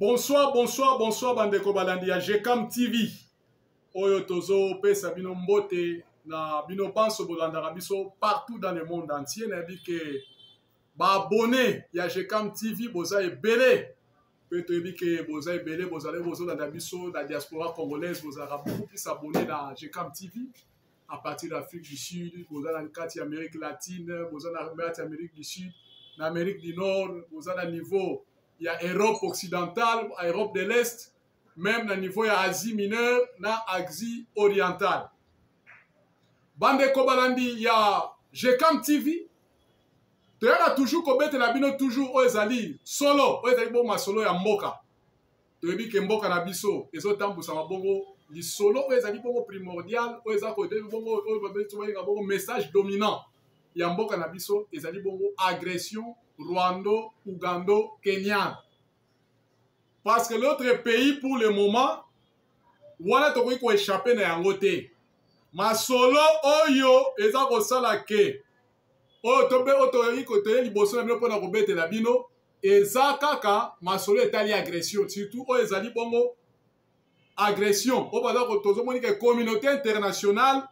Bonsoir, bonsoir, bonsoir, bandeko balandi ya GCAM TV. Oyo tozo pesa bino mbote na bino banso bolandaka biso partout dans le monde entier. Na bi ke ba abonné ya GCAM TV boza ebele. Pe to bi ke boza ebele bozale bozolanda biso la diaspora congolaise bozala beaucoup plus abonné na GCAM TV à partir de l'Afrique du Sud, bozala na kati ya Amérique latine, bozala na kati ya Amérique du Sud, na Amérique du Nord, bozala na niveau il y a Europe occidentale, Europe de l'Est, même au niveau il y a Asie mineure, na Asie orientale. Bande Kobalandi, il y a GCAM TV. Tu as toujours kobete la bino toujours oezali solo, oezali bon ma solo ya mboka. Tu as dit que mboka na biso, ezo tambusa mabongo li solo oezali bongo primordial, oezali ko bongo message dominant. Ya mboka na biso ezali bongo agression Rwando, Ougando, Kenyan. Parce que l'autre pays, pour le moment, wana tokoki ko échapper na yango te. Ma solo oyo eza ko sala ke. O tobe otoyi ko te liboso na bino pona ko betela bino, eza kaka ma solo etali agression, surtout o ezali bongo agression. O baza ko tozo moni ke communauté internationale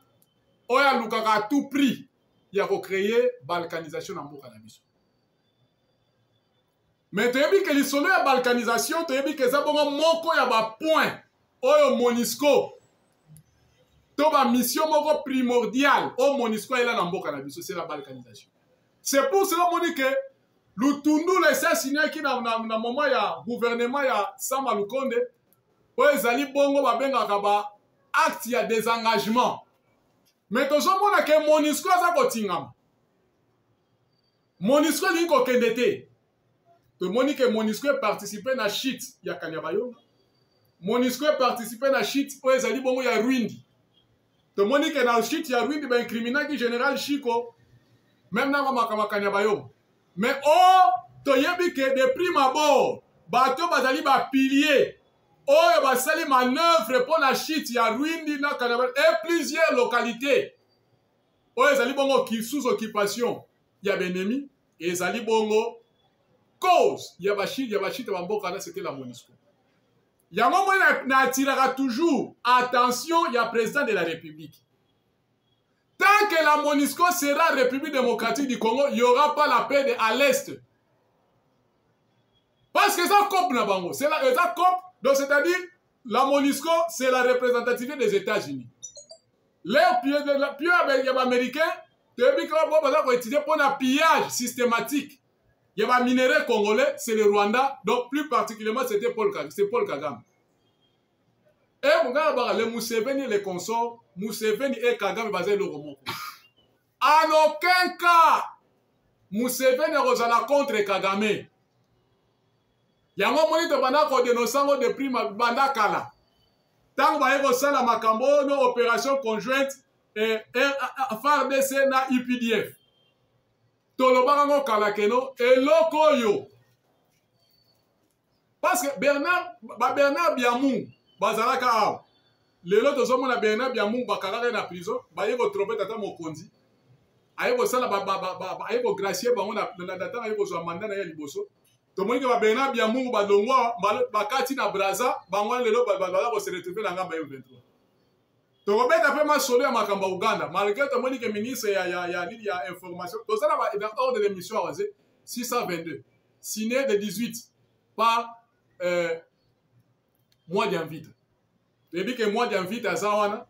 oya lukaka à tout prix ya ko créer balkanisation na mboka na biso. Mais tu as vu que les solo ya balkanisation, tu as vu que ça bongo moko ya ba point oyo MONUSCO. To ba mission moko primordiale au MONUSCO ela na mboka na biso c'est la balkanisation. C'est pour cela qu'on dit que Lutundu laissé signer qui na moment ya gouvernement ya Sama Lukonde o ezali bongo ba bengaka ba acte ya désengagement. Mais tozo mona que MONUSCO za ko tingama. MONUSCO li ko kendete. Tout le monde que MONUSCO a participé à la chute, il y a Kanyabayo. MONUSCO a participé à la chute, où ils ont dit il y a Rwindi. Tout le monde que dans la chute, il y a Rwindi, ben criminel qui général Chico, même dans la Kanyabayo. Mais oh, tu as vu que de prime abord, bateau bazali ba pilier, oh, il va sali manœuvre pour la chute, il y a Rwindi dans Kanyabayo et plusieurs localités. Oh, ils ont dit bongo qui sous occupation, il y a Benemi et ils ont dit bongo cause Yabachid Bamboka, c'était la MONUSCO. Yango na attirera toujours attention, il y a président de la République. Tant que la MONUSCO sera République démocratique du Congo, il n'y aura pas la paix à l'Est. Parce que ça coupe na bango, c'est ça coupe, donc c'est-à-dire la MONUSCO c'est la représentativité des États-Unis. Les pieux américains, tu as vu qu'on va utiliser pour un pillage systématique. Il y a un minerai congolais, c'est le Rwanda, donc plus particulièrement c'était Paul Kagame. Et les Museveni et les consorts, Museveni et Kagame basé le Romoko. En aucun cas, Museveni est contre Kagame. Il y a un moment où dénonçant de prime Bandakala. Tant que la Makambo, nos opérations conjointes et FARDC na UPDF. Tolobango kalakeno et lokoyo. Parce que Bernard Biamou, bazalaka aw. Lelo tozomo na Bernard Biamou bakalaka na prison, bayeko tromper tata mokonzi. Ayeko sala ayeko gracier bango na data ayeko zo mandat na ya liboso. Tomoni ke Bernard Biamou badongwa bakati na Braza, bango lelo bazala ko se retrouver na ngamba M23. Tokobeta pe ma solo ya makamba Uganda malgré to moni que ministre ya information to ça dans ordre de l'émission 622 signé de 18 par moi d'invite. Et bien que moi d'invite azawana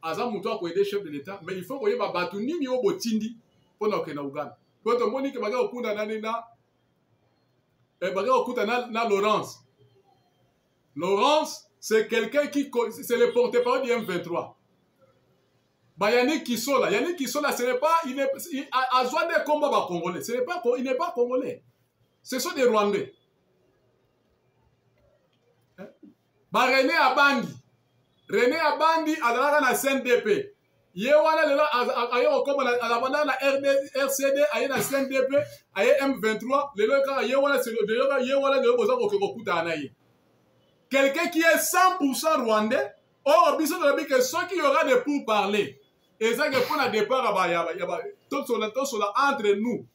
aza muto ko aider chef de l'état mais il faut que ba batu nini o botindi pona ke na Uganda. Ko to moni que baga okunda na Laurence. Laurence c'est quelqu'un qui c'est le porte-parole du M23. Yannick Kisola, ce n'est pas, il a besoin des combats congolais. Il n'est pas congolais. Ce sont des Rwandais. René Abandi, a la CNDP. Yewana lela ayo comme la na RCD ayo na CNDP ayo M23 lelo ka yewana c'est le yewana le boza ko kuta anaye. Quelqu'un qui est 100% rwandais, or biso de la que ceux qui aura des pourparlers. Et ça que pour le départ tout cela entre nous.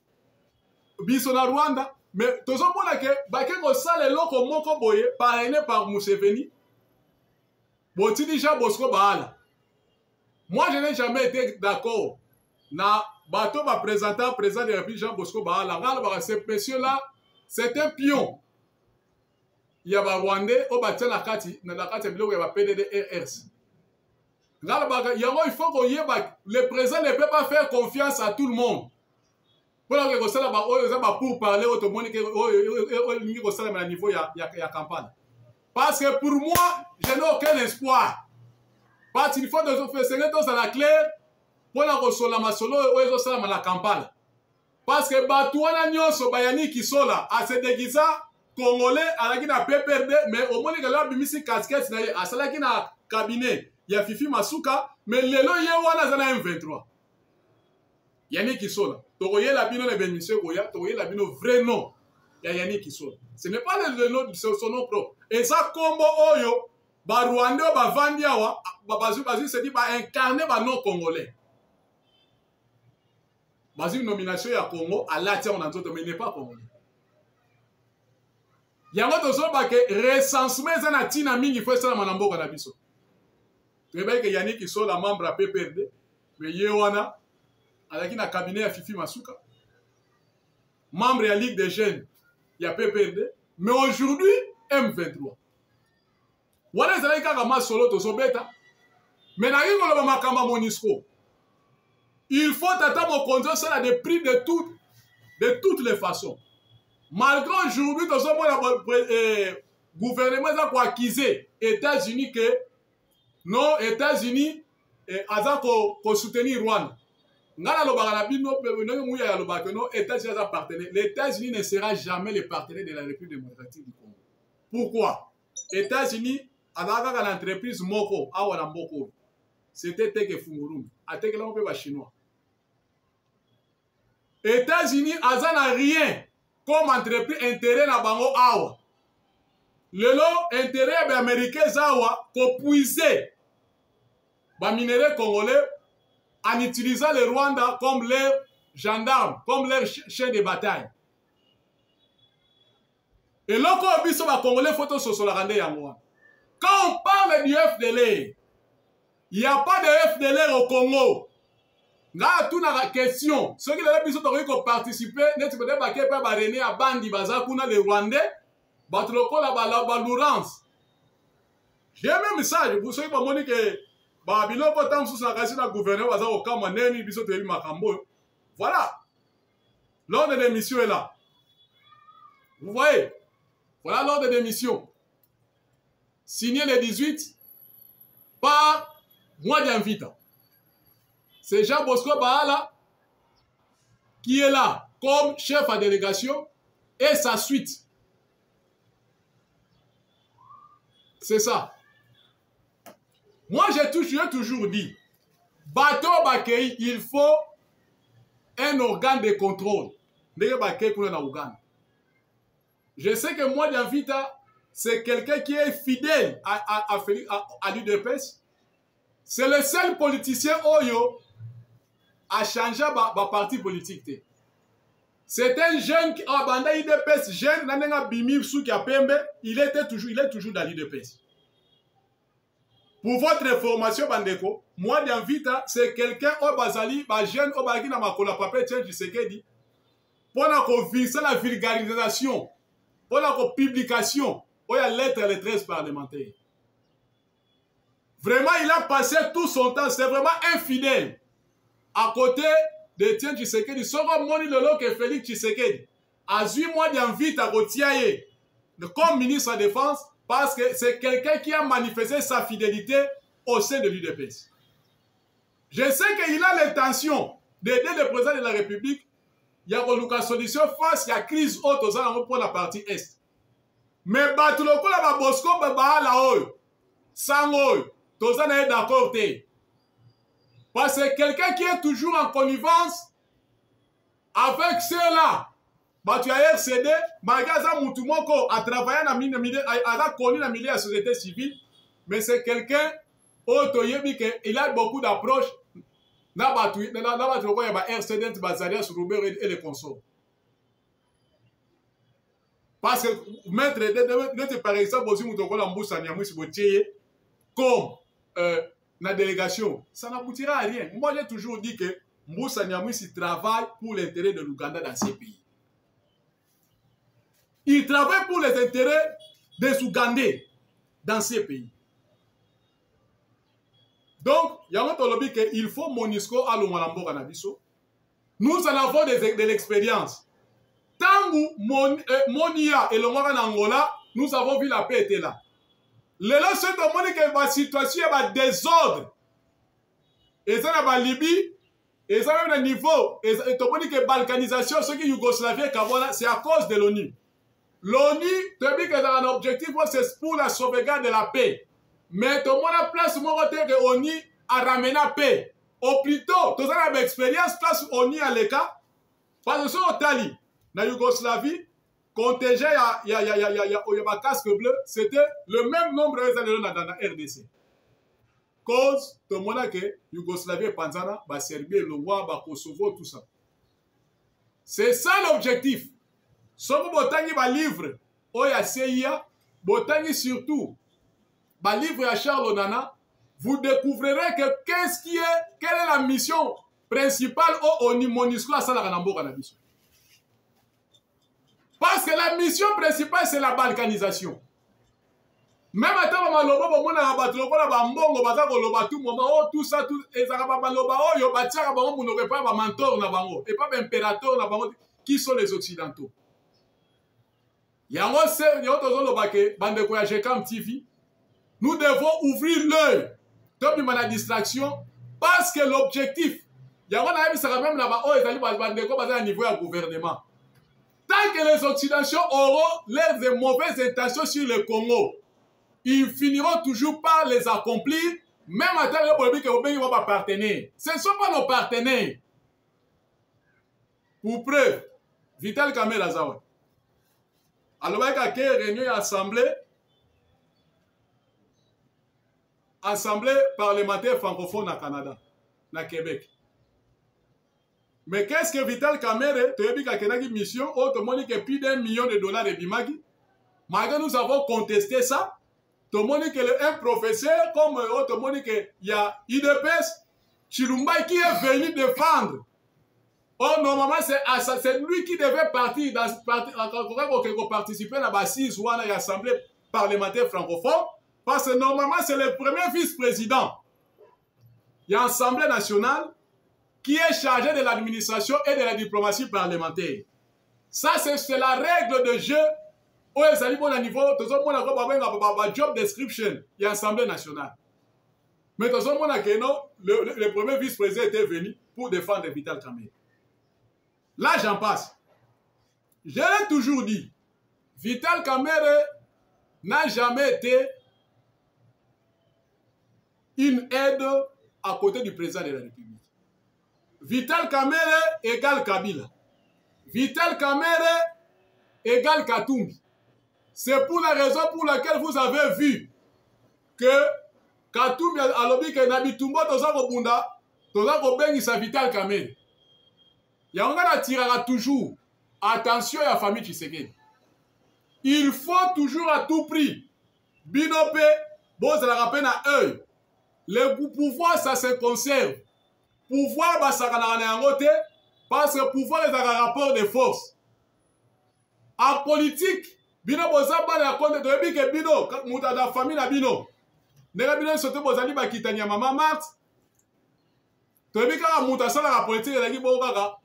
Biso na Rwanda, Mais tout ça pour que bake ko sala eloko moko boye parrainé par Museveni. Boti déjà Bosco Baala. Moi je n'ai jamais été d'accord na bateau va présenter président de la République Jean Bosco Baala. Ces messieurs là, c'est un pion. Il y a Rwandais au bâtiment la carte il y a PDDRS. Il faut que le président ne peut pas faire confiance à tout le monde. Pour parler au niveau de la campagne. Parce que pour moi, je n'ai aucun espoir. Parce qu'il faut que ce soit la claire pour la la campagne. Parce que Batouana Nyonso Bayani qui sont là, à se déguiser, Congolais, à la Guinée PPRD, mais au moins, il y a une casquette, à la Guinée cabinet, il y a Fifi Masuka, mais les lois, il y a M23. Yannick Kisola. Togoye la bino le bénisseur Goya, togoye la bino vrai nom. Il y a Yannick Kisola. Ce n'est pas le nom de son nom propre. Et ça, combo oyo, ba Rwanda, ba Vandiawa, Bazu se dit, ba incarner ba non congolais. Bazu nomination ya Congo, à la tienne on entend, mais il n'est pas congolais. Yango tozo ba ke recensement zana tina mingi faut ça manamboka na biso. Tu vois que Yannick Kisola membre à PPRD, mais yewana avec un cabinet à Fifi Masuka, membre de la Ligue des Jeunes, il y a PPRD, mais aujourd'hui, M23. Voilà, c'est là qu'il y a solo to sobeta. Mais il y a Monisco. Il faut attendre au contrôle ça de prix de toutes les façons. Malgré aujourd'hui, le gouvernement a acquisé les États-Unis que non, États-Unis ont soutenu Rwanda. Les États-Unis ne sera jamais le partenaire de la République démocratique du Congo. Pourquoi? Les États-Unis, avec l'entreprise Moko, c'était Teke Fungurum, avec l'entreprise chinois. Les États-Unis n'ont rien comme entreprise intérêt na bango awa. Le lot intérêt américain zawa pour puiser les minéraux congolais en utilisant le Rwanda comme leur gendarme, comme leur chien de bataille. Et là, quand on va Congolais, photo sur la rande yango. Quand on parle du FDLR, il n'y a pas de FDLR au Congo. Là, tout la question. Ceux qui ont participé, n'est-ce pas que pas René à Bandi Bazakuna, les Rwandais, Batloko la Laurence. J'ai un message pour ceux qui m'ont dit que Babiloko tam sous la casse na gouverneur waza okama neni biso tebi makambo. Voilà. L'ordre de mission est là. Vous voyez? Voilà l'ordre de mission. Signé le 18 par moi d'invita. C'est Jean Bosco Baala qui est là comme chef à délégation et sa suite. C'est ça. Moi, j'ai toujours dit, bateau Bakei, il faut un organe de contrôle. Je sais que moi, Davita, c'est quelqu'un qui est fidèle à l'UDPS. C'est le seul politicien Oyo à changer ma parti politique. C'est un jeune qui a abandonné l'UDPS, jeune, il est toujours dans l'UDPS. Pour votre information, Bandeko, moi, Davita, c'est quelqu'un au Bazali, un jeune au Bagina Makola, papa Tien Tshisekedi, pour la vulgarisation, pour la publication, où il y a lettre les 13 parlementaires. Vraiment, il a passé tout son temps, c'est vraiment infidèle. À côté de Tien Tshisekedi, Sora Moni Lolo que Félix Tshisekedi, à 8 mois d'Anvita Rotiaye, comme ministre de la Défense, parce que c'est quelqu'un qui a manifesté sa fidélité au sein de l'UDPS. Je sais qu'il a l'intention d'aider le président de la République. Il y a une solution face à la crise haute pour la partie Est. Mais Batuloko la Bosco Baala Sango, Tozan est d'accord. Parce que quelqu'un qui est toujours en connivence avec ceux-là, tu as RCD, Magaza Moutoumoko a travaillé dans la milieu de la société civile, mais c'est quelqu'un il a beaucoup d'approches. Il y a RCD, et les consorts. Parce que mettre par exemple aussi Moutokolo Mboussa Niamouis Botier comme la délégation, ça n'aboutira à rien. Moi, j'ai toujours dit que Mboussa Niamouis travaille pour l'intérêt de l'Ouganda dans ces pays. Il travaille pour les intérêts des Ougandais dans ces pays. Donc, il y a un lobby qu'il faut MONUSCO à l'Oumalambo Canabiso. Nous en avons de l'expérience. Tant que Monia et le Mouara en Angola, nous avons vu la paix était là. Le là, c'est que la situation est en désordre. Et ça, en Libye, et ça, même le niveau, et ça, que balkanisation, ce qui est Yougoslavie, c'est à cause de l'ONU. L'ONU, tu as dit que dans un objectif, c'est pour la sauvegarde de la paix. Mais tout le monde a place où l'ONU a ramené la paix. Au plutôt, tu as une expérience, place où l'ONU a le cas. Parce que sur l'Italie, dans Yougoslavie, contingent, il y a casque bleu, c'était le même nombre dans la RDC. Cause, tout le monde a que Yougoslavie, Panzana, Serbie, le Rwanda, Kosovo, tout ça. C'est ça l'objectif. Si vous avez un livre, il y a CIA, vous surtout un livre à Charles Onana, vous découvrirez que quelle est la mission principale au MONUSCO à Salaranambo Cannabis. Parce que la mission principale, c'est la balkanisation. Même à temps, on a tout ça, et pas impérateur, qui sont les Occidentaux. Il y a un GECAM TV. Nous devons ouvrir l'œil de la distraction parce que l'objectif, il y a même là-bas, au niveau du gouvernement. Tant que les Occidentaux auront leurs mauvaises intentions sur le Congo, ils finiront toujours par les accomplir, même à temps que les vont pas partenaires. Ce ne sont pas nos partenaires. Pour preuve, Vital Kamerhe Azawa. Alors, il y a une réunion assemblée parlementaire francophone au Canada, au Québec. Mais qu'est-ce que Vital Kamerhe, tu as dit qu'il y a une mission, il y a plus d'$1 million de Bimagi. Malgré nous avons contesté ça, tout le monde que un professeur, comme tout le monde qu'il y a IDPS, Chirumbai qui est venu défendre. Or, normalement, c'est lui qui devait participer à l'assise ou à l'Assemblée parlementaire francophone, parce que normalement, c'est le premier vice-président. Il y a l'Assemblée nationale qui est chargé de l'administration et de la diplomatie parlementaire. Ça, c'est la règle de jeu. Où ils arrivent au niveau, le job description, il y a l'Assemblée nationale. Mais le premier vice-président était venu pour défendre Vital Kamerhe. Là, j'en passe. Je l'ai toujours dit, Vital Kamerhe n'a jamais été une aide à côté du président de la République. Vital Kamerhe égale Kabila. Vital Kamerhe égale Katumbi. C'est pour la raison pour laquelle vous avez vu que Katumbi a lobby que Nabitumbo Tozako Bunda, Tozako Bengi sa Vital Kamerhe. Il y a un tirera toujours. Attention à la famille Tshisekedi. Il faut toujours à tout prix. Binope, bon, ça la rappelle à eux. Le pouvoir, ça se conserve. Pouvoir, ça ne parce que pouvoir est un rapport de force. En politique, Bino boza ba la compte de bi que Bino, muta da famille na Bino. Nega Bino sote bozali ba kitanya mama Mat. To bi ka muta sala la politique la ki bo kaka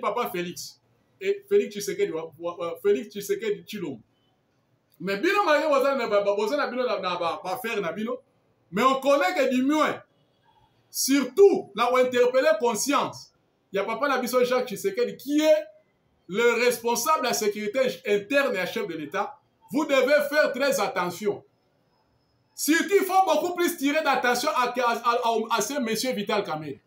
papa Félix. Et Félix Tshisekedi Tshilombo. Mais Bino ma boza na boza na Bino na ba faire na Bino. Mais on connaît que du moins, surtout là où interpeller conscience, il y a papa Nabiso Jacques Tshisekedi qui est le responsable de la sécurité interne et chef de l'État. Vous devez faire très attention. Surtout, il faut beaucoup plus tirer d'attention à ce monsieur Vital Kamerhe.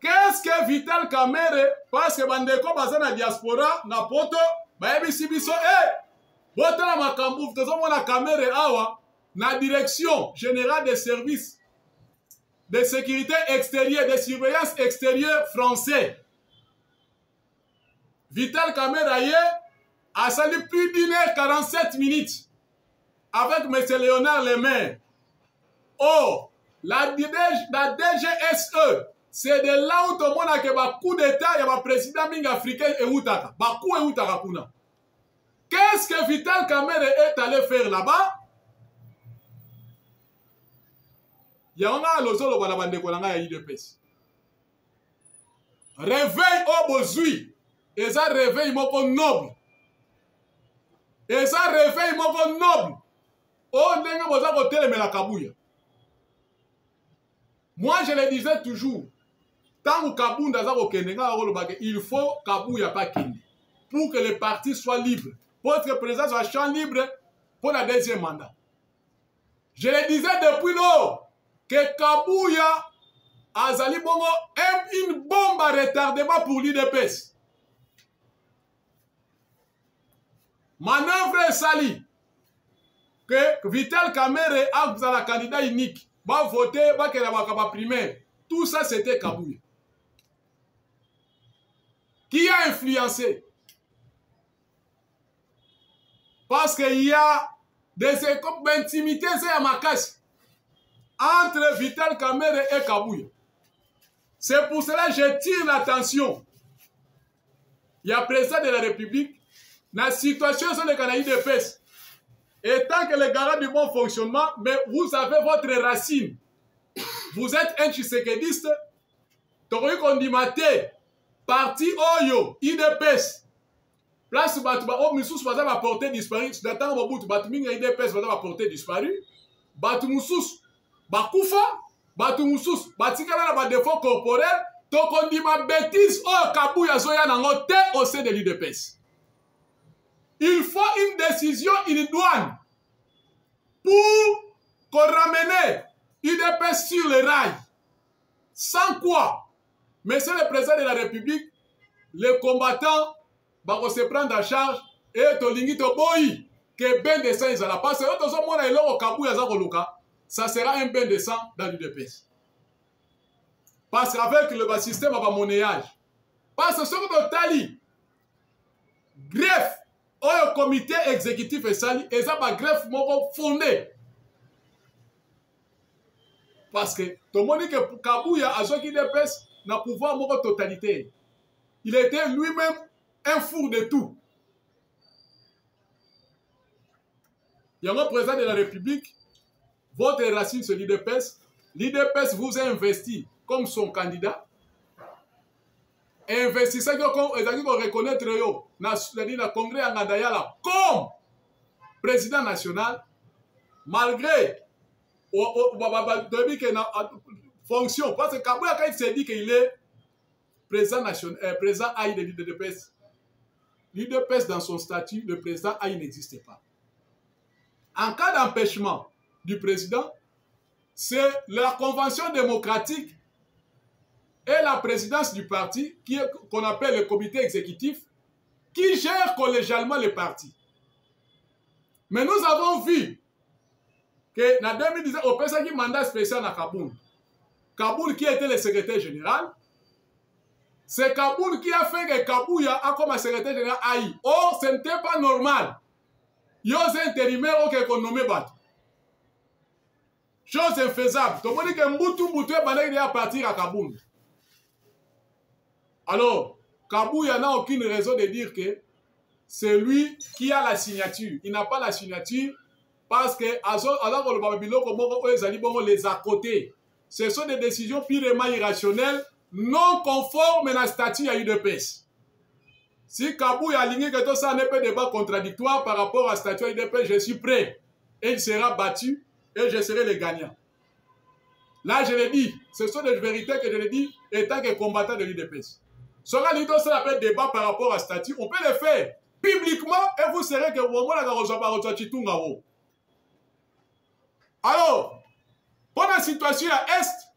Qu'est-ce que Vital Kamerhe? Parce que Bandeko baza na diaspora, na poto, bayebi biso, botala makambu, tozomona Kamerhe awa, na direction générale des services de sécurité extérieure, de surveillance extérieure français. Vital Kamerhe a sali plus d'1h47 avec M. Léonard Lemaire. Or, la DGSE, c'est de là où tout le monde a un coup d'État, il y a un président africain et Outaka. Bakou et Outaka Kuna. Qu'est-ce que Vital Kamerhe est allé faire là-bas? Il y a un lozolo dans la bande de l'IDPS. Réveil au bozui. Et ça réveille mon noble. Et ça réveille mon noble. Oh, n'est-ce pas côté mais la Kabouya. Moi, je le disais toujours. Tant que Kabounda il faut Kabouya pas Kindi. Pour que le parti soit libre. Pour que le président soit champ libre pour le deuxième mandat. Je le disais depuis lors que Kabouya a zali bongo une bombe à retardement pour l'IDPS. Manœuvre sali que Vital Kamerhe a la candidat unique. Va voter, va que la primaire. Tout ça c'était Kabouya. Qui a influencé? Parce qu'il y a des écopes d'intimité, c'est à ma casse entre Vital Kamerhe et Kabouya. C'est pour cela que je tire l'attention. Il y a président de la République, la situation sur les Canaïdes de peste. Et tant que les garants du bon fonctionnement, mais vous avez votre racine. Vous êtes un Tshisekediste, Tori Kondimate, parti Oyo, IDPS. Place Batouba, oh, Moussous va porter disparu. D'attendre au bout, Batouminga IDPS va porter disparu. Batoumoussous, Bakoufa, Batoumoussous, Batikala va défaut corporel. Tokondima bêtise, oh, Kabouya Zoya Nangote au sein de l'IDPS. Il faut une décision idoine pour qu'on ramène l'IDPS sur les rails. Sans quoi, Monsieur le Président de la République, les combattants vont se prendre en charge et Tolingi Toboyi, que ben de sang ils allaient passer. Ça sera un ben de sang dans l'IDPS. Parce qu'avec le système de monnayage, parce que ce que Tali, greffe, au comité exécutif et sali, et ça va greffe fondé. Parce que tout le monde dit que Kabouya a joué l'IDPS n'a pouvoir mon totalité. Il était lui-même un four de tout. Il y a un président de la République, votre racine sur l'IDPS, l'IDPS vous a investi comme son candidat. Investisseur qui reconnaître le congrès en Adayala comme président national, malgré fonction. Parce que Kabouya, quand il s'est dit qu'il est président national, président AI de l'IDPS, l'IDPS dans son statut, le président AI n'existait pas. En cas d'empêchement du président, c'est la convention démocratique et la présidence du parti, qu'on appelle le comité exécutif, qui gère collégialement le parti. Mais nous avons vu que en 2017, au PSA qui mandat spécial à Kaboul. Kaboul qui était le secrétaire général, c'est Kaboul qui a fait que Kabouya a comme secrétaire général AI. Or, ce n'était pas normal. Il y a un intérimaire qui est nommé Bat. Chose infaisable. Donc, on dit que Mboutou est à partir à Kaboul. Alors, Kabouya n'a aucune raison de dire que c'est lui qui a la signature. Il n'a pas la signature parce que les à côté. Ce sont des décisions purement irrationnelles, non conformes à la statut à l'IDPS. Si Kabouya a aligné que tout ça n'est pas débat contradictoire par rapport à la statut à l'IDPS, je suis prêt. Et il sera battu et je serai le gagnant. Là, je l'ai dit. Ce sont des vérités que je l'ai dit étant que combattant de l'IDPS. Sera dit ça appelle débat par rapport à statut. On peut le faire publiquement et vous serez que vous avez. Alors, pour la situation à Est,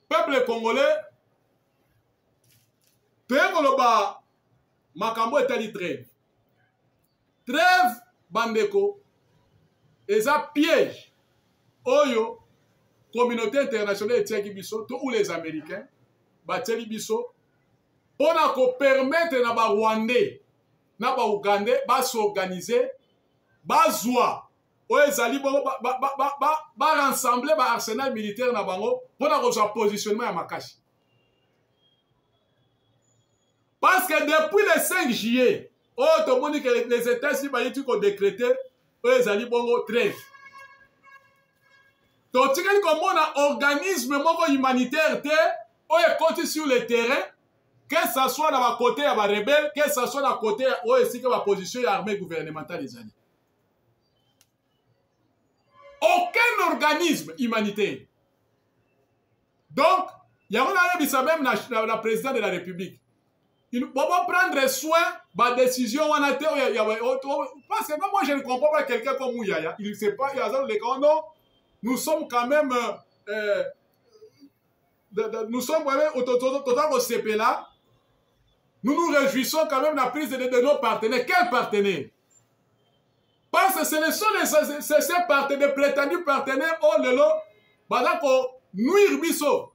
peuple congolais, Makambo est allé trêve. Trêve, Bandeko, et ça piège. Oyo, communauté internationale et Bisso, tous les Américains, Bateli Bisso, pour permettre na ba Rwandais na ba Ougandais ba s'organiser ba zwa o ezali bongo ba rassembler ba arsenal militaire na bango pour kozwa positionnement ya makasi. Parce que depuis le 5 juillet, tout le monde que les États-Unis ont décrété ezali bongo trêve. Donc, tu sais comment on a organisme humanitaire on est côté sur le terrain, que ce soit dans la côté de la rebelle, que ce soit dans la côté de la position de l'armée gouvernementale des années. Aucun organisme humanitaire. Donc, il y a même la présidente de la République. Il faut prendre soin de la décision. Parce que moi, je ne comprends pas quelqu'un comme Mouyaya. Il ne sait pas, il y a les non. Nous sommes quand même. Nous sommes vraiment au CP là. Nous nous réjouissons quand même de la prise de nos partenaires. Quels partenaires? Parce que ce sont ces partenaires, prétendus partenaires, oh lelo, nous irbiso.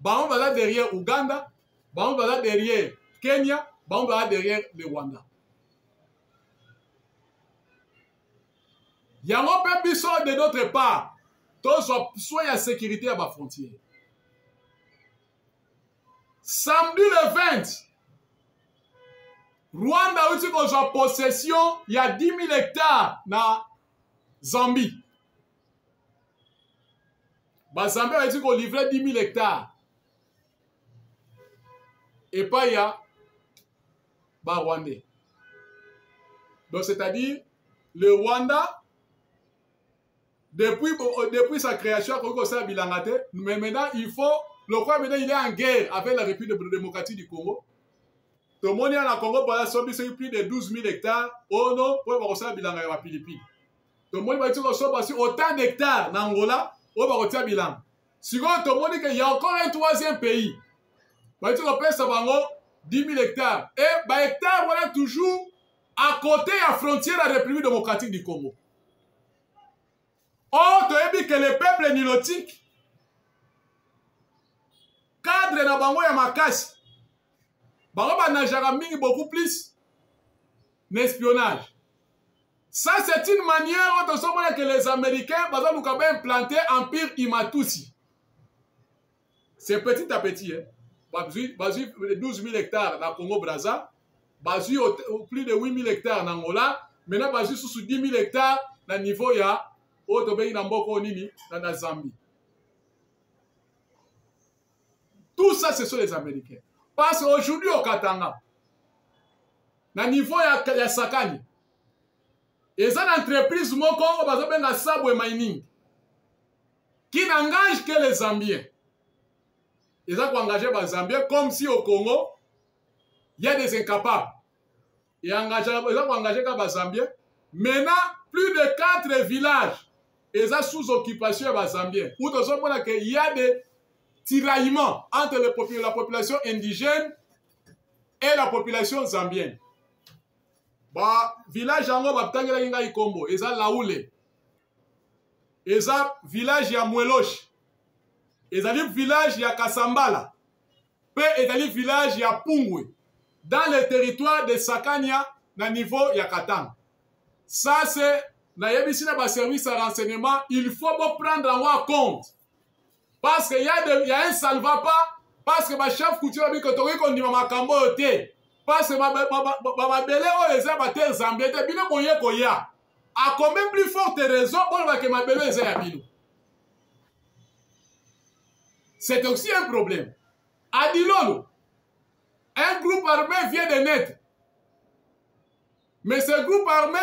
On va derrière Ouganda, on va derrière Kenya, on va derrière le Rwanda. Il y a un peu de notre part, soit la sécurité à ma frontière. Samedi le 20, Rwanda a eu en possession, il y a 10 000 hectares dans Zambie. Zambie a dit qu'on livrait 10 000 hectares. Et pas il y a Rwandais. Donc c'est-à-dire, le Rwanda, depuis sa création, mais maintenant il faut, le roi maintenant il est en guerre avec la République démocratique du Congo. Tout le monde est en Congo, il plus de 12 000 hectares. Oh non, pour avoir bilan à la Philippines. Tout le monde va dire que autant d'hectares en Angola, on va retirer bilan. Second, tout le monde dit qu'il y a encore un troisième pays. Va dire qu'on peut 10 000 hectares. Et hectares, voilà toujours à côté de la frontière de la République démocratique du Congo. Or, tu as dit que le peuple nilotique, cadre na bango ya makasi, bango banajara mingi beaucoup plus d'espionnage. Ça, c'est une manière dont que les Américains vont nous implanter l'empire Imatusi. C'est petit à petit. Hein. Basé 12 000 hectares dans le Congo-Brazza, basé plus de 8 000 hectares en Angola, maintenant basé sur 10 000 hectares dans le niveau ya dans la Zambie. Tout ça, ce sont les Américains. Parce qu'aujourd'hui, au Katanga, dans le niveau ya Sakani, et ça, l'entreprise Moko, on Sabwe Mining, qui n'engage que les Zambiens. Ils ont engagé les Zambiens comme si au Congo, il y a des incapables. Ils ont engagé les Zambiens. Maintenant, plus de 4 villages, ils sont sous occupation des Zambiens. Où il y a des tiraillements entre la population indigène et la population zambienne. Village en Batangela Inga Ikombo, ils ont Laoule. Ils ont village ya Mweloche. Ils ont village ya Kasambala. Puis ils ont village ya Pungwe. Dans le territoire de Sakania, na niveau ya Katang. Ça c'est na yebisina ba service de renseignement, il faut prendre en compte. Parce qu'il y a un salva-pas, parce que ma chef couture a dit que tu as dit ma makambo te. Parce que ma belle les abattés zambie te bino moye koya. A combien plus forte raison pour que ma belle les abino. C'est aussi un problème. À Dilolo, un groupe armé vient de naître. Mais ce groupe armé,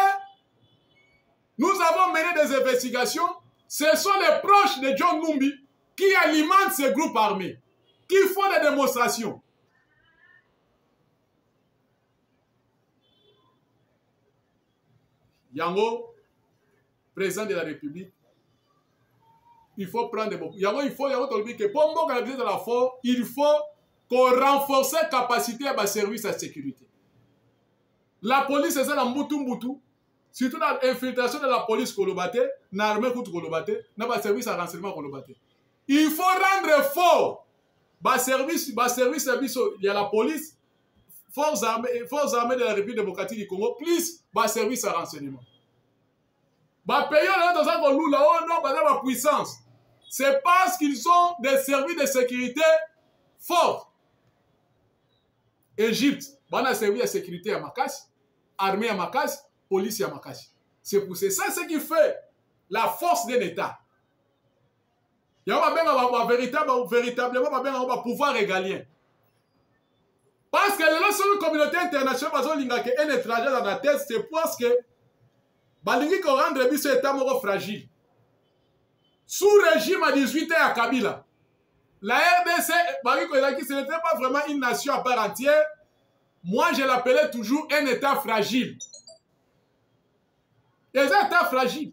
nous avons mené des investigations. Ce sont les proches de John Numbi qui alimentent ces groupes armés, qui font des démonstrations. Yango, président de la République, il faut prendre des mots. Yango, il faut que pour la visite de la force, il faut qu'on renforce la capacité de la service de sécurité. La police est dans Mbutu, surtout dans l'infiltration de la police Kolobate, dans l'armée contre Kolobate, dans le service de renseignement Kolobate. Il faut rendre fort service il y a la police, forces armées de la République démocratique du Congo, plus service à renseignement. Pays dans la puissance. C'est parce qu'ils ont des services de sécurité forts. Égypte, un service de sécurité à Makassi, armée à Makassi, police à Makassi. C'est pour ça, c'est ce qui fait la force d'un État. Il y a véritablement un pouvoir régalien. Parce que la seule communauté internationale, un étranger dans la tête, c'est parce que balingi ko rendre biso état moko fragile. Sous régime à 18 ans à Kabila, la RDC, ce n'était pas vraiment une nation à part entière. Moi, je l'appelais toujours un état fragile. Et un état fragile.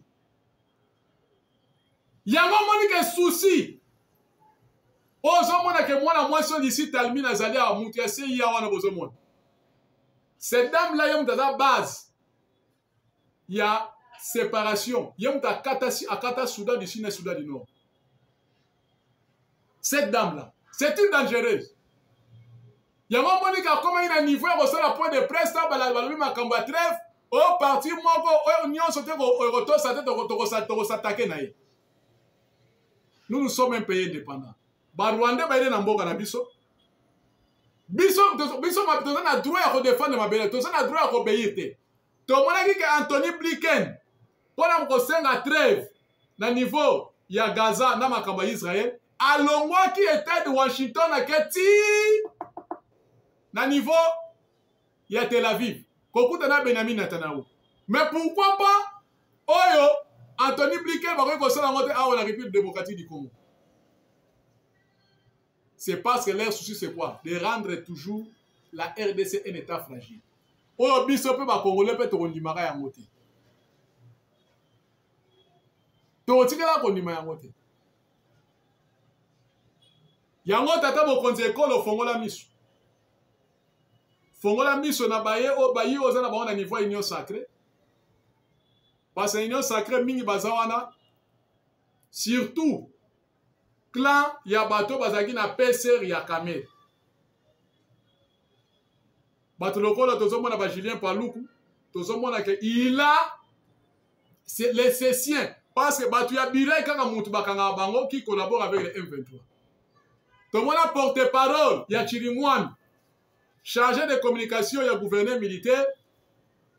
Il y a un moment qui est souci. Cette dame-là, il y a une base. Il y a séparation. Il y a une Kata Soudan du Sud et Soudan du Nord. Cette dame-là, c'est une dangereuse. Il y a un moment qui a comme un niveau, il y a un point de presse, il y a un trêve, au parti, nous sommes un pays indépendant. Rwanda ba na mboka na biso. Biso na droit à défendre ma belle, toza na droit à obéir te. To mona ki Anthony Blinken pour na kosenga trêve na niveau ya Gaza na makambo ya Israël, alongwa ki état de Washington na keti na niveau ya Tel Aviv. Kokuta na Benjamin Netanyahu. Mais pourquoi pas oyo Anthony Blinken va kosala ngote awa la République démocratique du Congo? C'est parce que leur souci, c'est quoi? De rendre toujours la RDC un état fragile. Oh, biso pe ba Congolais pe to ndimaka ya ngote. To tikela ko ndima ya ngote. Yango tata bo konze ekolo fongola miso. Fongola miso na baye o bayi oza na ba na niveau union sacrée. Parce que union sacrée mingi bazawana surtout clan ya bato bazaki na PCR ya Kamel. Bato lokola tozomona ba Julien Paluku, tozomona que il a les siens parce que bato ya Birai kaka mutu bakanga bango qui collabore avec les M23. Tomona porte-parole ya Chirimwani, chargé de communication ya gouverneur militaire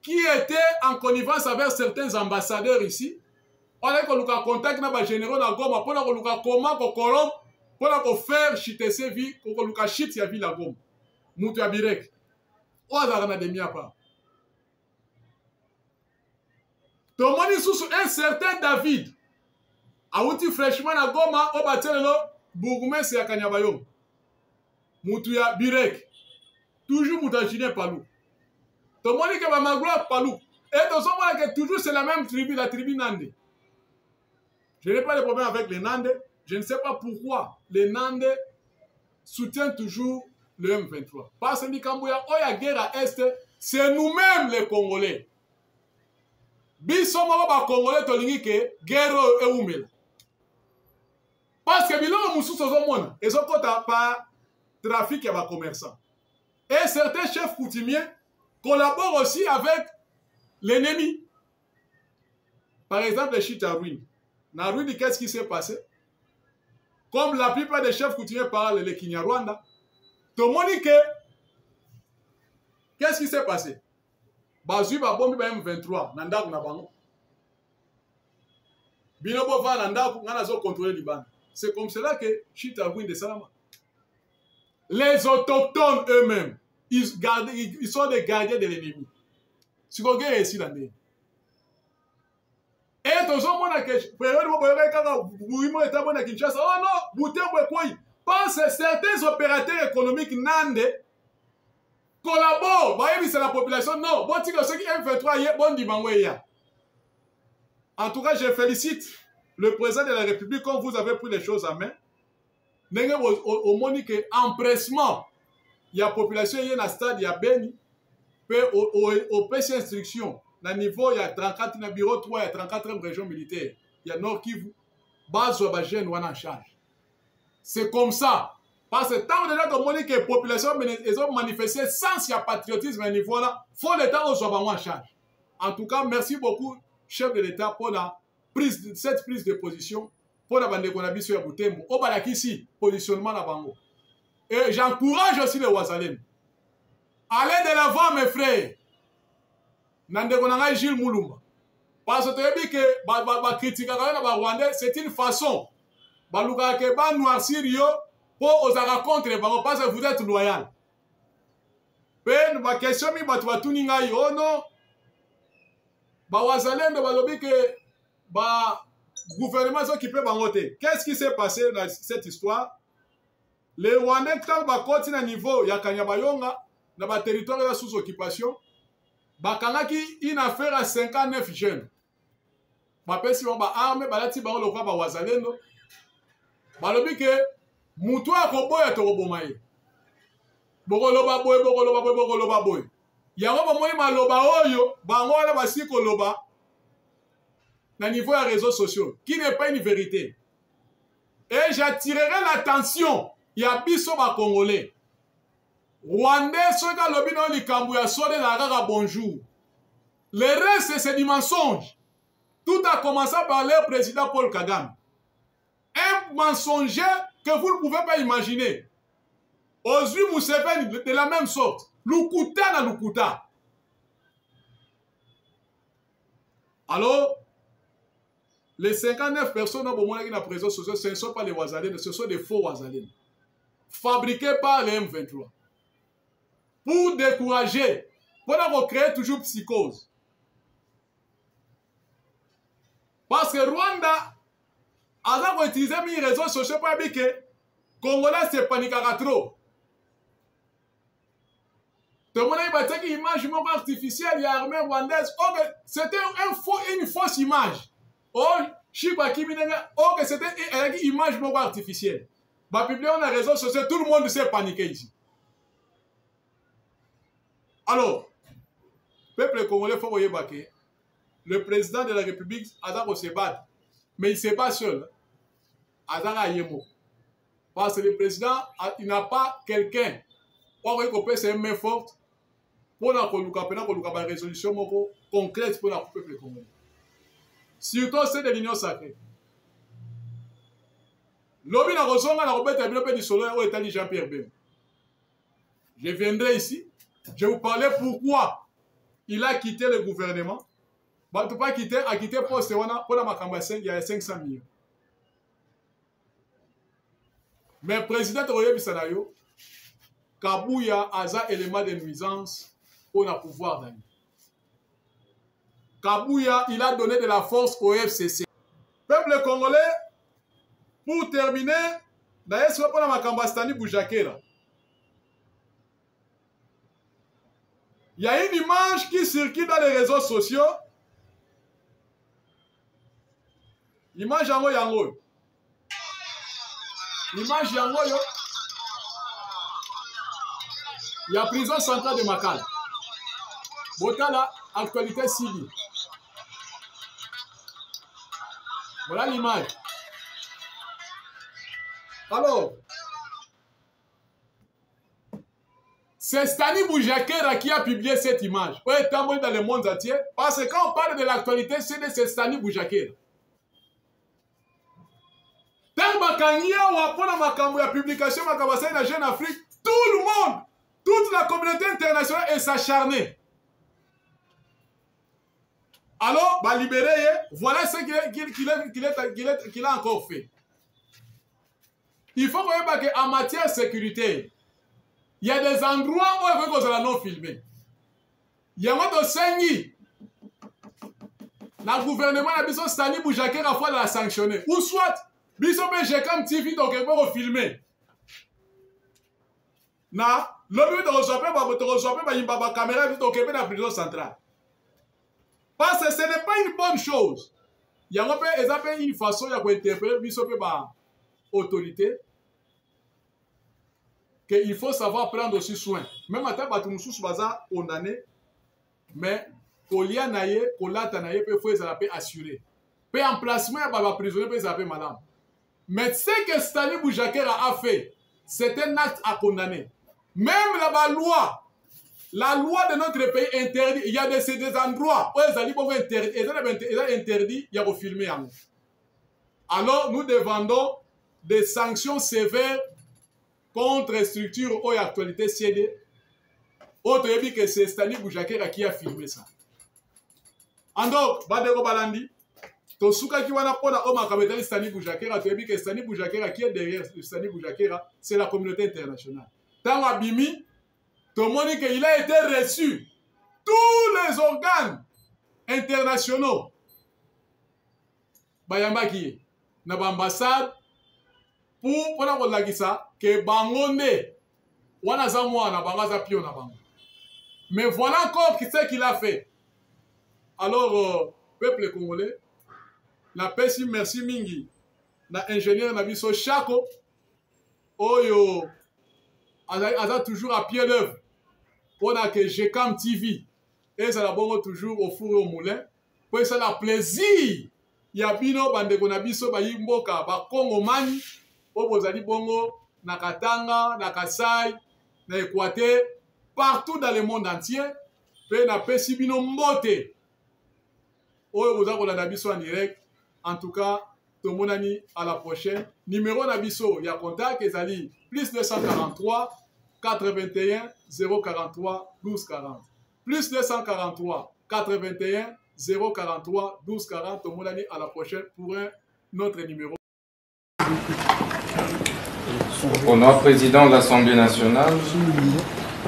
qui était en connivence avec certains ambassadeurs ici. On a eu contact avec les généraux de Goma pour comment pour faire chiter ces vies, pour chiter la vie de Goma. Moutou Abirek. On a des miapa. Tomoni sous un certain David. Aouti fraîchement à Goma, au batello, Bourgmestre et Kanyabayom. Moutou Abirek. Toujours Moutachine Palou. Tomoni que Magloire Palou. Et que toujours c'est la même tribu, la tribu Nande. Je n'ai pas de problème avec les Nandais. Je ne sais pas pourquoi les Nandais soutiennent toujours le M23. Parce que Nikambouya, la guerre à Est, c'est nous-mêmes les Congolais. Bisoma ba Congolais tolingi ke guerre e umela. Parce que biloko mususu ozomona ezokota par trafic ya ba commerçants. Et certains chefs coutumiers collaborent aussi avec l'ennemi. Par exemple, les Chitarouines. Dans Rwanda, qu'est-ce qui s'est passé? Comme la plupart des chefs coutumiers parlent le Kinyarwanda, Tomonike, qu'est-ce qui s'est passé? Bazui ba bombi ba M23, nandaku na bango. Binobo va nandaku, ngana zo contrôler Liban. C'est comme cela que Chitarouine de Salama. Les autochtones eux-mêmes, ils sont des gardiens de l'ennemi. Si vous regardez ici la nez. Et tous on a que Kinshasa. Oh non, Butembo quoi? Parce que certains opérateurs économiques nande collaborent. Voyez, c'est la population. Non, bon, ceux qui M23 bon dimanche. En tout cas, je félicite le président de la République comme vous avez pris les choses en main. Au Monique empressement, il y a population il y a un stade il y a Beni, au PC instruction. Dans le niveau, il y a 34, dans le bureau 3, il y a 34 régions militaires. Il y a Nord Kivu, base ou Bajen ou en charge. C'est comme ça. Parce que tant que la population a manifesté sans patriotisme à niveau là, il faut l'État soit en charge. En tout cas, merci beaucoup, chef de l'État, pour cette prise de position pour la bande qu'on sur Boutembo. Au balaki ici, positionnement la bango. Et j'encourage aussi les Ouazalènes. Allez de l'avant, mes frères. Nande konanga Gilles Moulumba. Parce que tu as dit que critiquer les Rwandais, c'est une façon. Baluka ke ba noircir yo pour osaka contre les bango parce que vous êtes loyal. Ben ma question mi batu batuninga yo non. Ba Ouazalène balobi que ba gouvernement s'occupe bangote. Qu'est-ce qui s'est passé dans cette histoire? Les Rwandais tant ba continue à niveau ya Kanyabayonga dans ba territoire sous occupation. Bakangaki une affaire à 59 jeunes. Bapesi ba arme balati bango lokwa ba Ouazalendo. Balobi ke mutu akoboya to bomaye. Bokoloba boy. Yango ba moi maloba oyo bango na basiko loba na niveau ya réseaux sociaux qui n'est pas une vérité. Et j'attirerai l'attention ya biso ba Congolais. Rwandais soka lobi no likambu ya sode na kaka bonjour. Le reste c'est du mensonge. Tout a commencé par le président Paul Kagame. Un mensonger que vous ne pouvez pas imaginer. Ozui Museveni de la même sorte. Lukuta na Lukuta. Alors, les 59 personnes au moment qui la présence sociale, ce ne sont pas les Ouazalènes, ce sont des faux Ouazalènes. Fabriqués par les M23. Pour décourager, pour créer toujours psychose. Parce que Rwanda a utilisé mes réseaux sociaux pour dire que Congolais c'est paniquera trop. Tout le monde a dit une image artificielle, il y a l'armée rwandaise. Oh, c'était une fausse image. Oh, c'était une image artificielle. Bah, publié on a réseaux sociaux, tout le monde s'est paniqué ici. Alors, peuple congolais, il faut voir que le président de la République, Azar se bat. Mais il ne se bat seul. Azar Ayemo. Parce que le président, il n'a pas quelqu'un. Pour que c'est une main forte. Pour la résolution concrète pour le peuple congolais. Surtout c'est de l'Union sacrée. L'objet de la Rosonga, la Robert Tabilo du Soleil au État de Jean-Pierre Bem. Je viendrai ici. Je vais vous parler pourquoi il a quitté le gouvernement. Il n'a pas quitté, a quitté pour la Makamba 5, il y a 500 millions. Mais le président Royer Bissanayo, Kabouya a un élément de nuisance pour le pouvoir d'aller. Kabouya, il a donné de la force au FCC. Peuple congolais, pour terminer, d'ailleurs, c'est pour la Makamba Stani Boujakera. Il y a une image qui circule dans les réseaux sociaux. Image yango yango. Image yango yo. Il y a prison centrale de Makala. Botala, actualité civile. Voilà l'image. Alors, c'est Stani Boujakera qui a publié cette image. On est dans le monde entier. Parce que quand on parle de l'actualité, c'est Stani Boujakera. Tant que la publication de la Jeune Afrique, tout le monde, toute la communauté internationale est s'acharnée. Alors, bah libérer, voilà ce qu'il a encore fait. Il faut qu'en matière de sécurité, il y a des endroits où on va non filmer. Il y a un de Sengi. Le gouvernement a besoin de Stani Boujakera à la sanctionner. Ou soit, Bisopé Jekam TV donc il faut filmer. Na, le but de recevoir ma caméra donc il la prison centrale. Parce que ce n'est pas une bonne chose. Il y a une façon d'interpréter Bisopé par autorité. Qu'il faut savoir prendre aussi soin. Même à temps, nous sommes condamnés, mais Kolia Naye, Kolata Naye, il faut assurer. Peu emplacement, il va prisonnier, il va madame. Mais ce que Stani Boujakera a fait, c'est un acte à condamner. Même la loi de notre pays interdit, il y a des endroits où ils interdit, il y a filmer. Alors nous demandons des sanctions sévères contre les structures ou actualité CD. Autre que c'est Stani Boujakera qui a filmé ça. Alors, Badeko Balandi, Tosuka qui wana pona Oma Kabetani Stani Boujakera, tu as dit que Stani Boujakera qui est derrière Stani Boujakera, c'est la communauté internationale. Dans Abimi, tout le monde dit qu'il a été reçu. Tous les organes internationaux. Bayamba qui est dans l'ambassade pour la ça que Bangonde wana zamwa na bangaza pio na bango. Mais voilà encore ce qu'il a fait. Alors, peuple congolais, la paix, merci mingi, na ingénieur Nabiso Chako, Oyo, a toujours à pied d'œuvre, pour que GCAM TV, et ça la toujours au four et au moulin, pour ça la plaisir, il y a bino bandeko Nabiso ba yimboka, ba Congo mani, pour vous allez bongo, na Katanga, na Kasai, na Équateur, partout dans le monde entier, pe na pesi bino mbote. Oyo vous avez Nabiso en direct. En tout cas, tout le monde à la prochaine. Numéro Nabiso, il y a contact, ezali plus 243 81 043 12 40. Plus 243 81 043 12 40. Tout le monde à la prochaine pour un autre numéro. Honorable président de l'Assemblée nationale,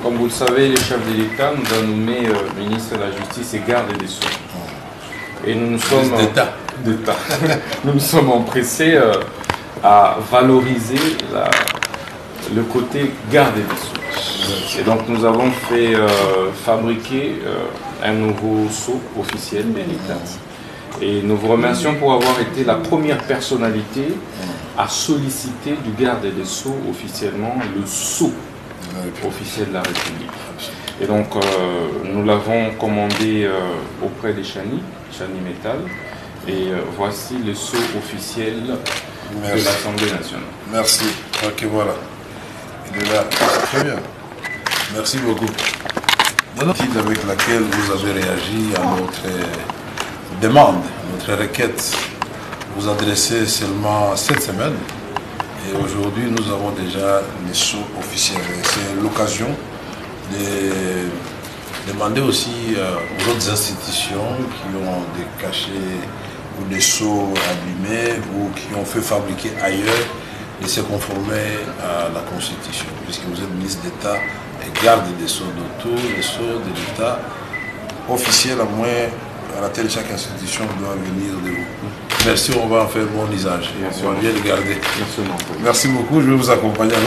comme vous le savez, le chef de l'État nous a nommé ministre de la Justice et garde des Sceaux. Et nous sommes nous nous sommes empressés à valoriser le côté garde des Sceaux. Et donc nous avons fait fabriquer un nouveau sceau officiel de l'État. Et nous vous remercions pour avoir été la première personnalité à solliciter du garde des Sceaux officiellement le sceau officiel de la République. Et donc nous l'avons commandé auprès des Chani Metal. Et voici le sceau officiel de l'Assemblée nationale. Merci. Ok, voilà. Il est là. Très bien. Merci beaucoup. L'attitude avec laquelle vous avez réagi à notre demande, notre requête, vous adressez seulement cette semaine. Et aujourd'hui, nous avons déjà les sceaux officiels. C'est l'occasion de demander aussi aux autres institutions qui ont des cachets ou des sceaux abîmés ou qui ont fait fabriquer ailleurs de se conformer à la Constitution, puisque vous êtes ministre d'État et garde des sceaux de tous les sceaux de l'État officiels, à moins à laquelle chaque institution doit venir de vous. Merci, on va en faire bon usage. On va bien le garder. Merci beaucoup, je vais vous accompagner.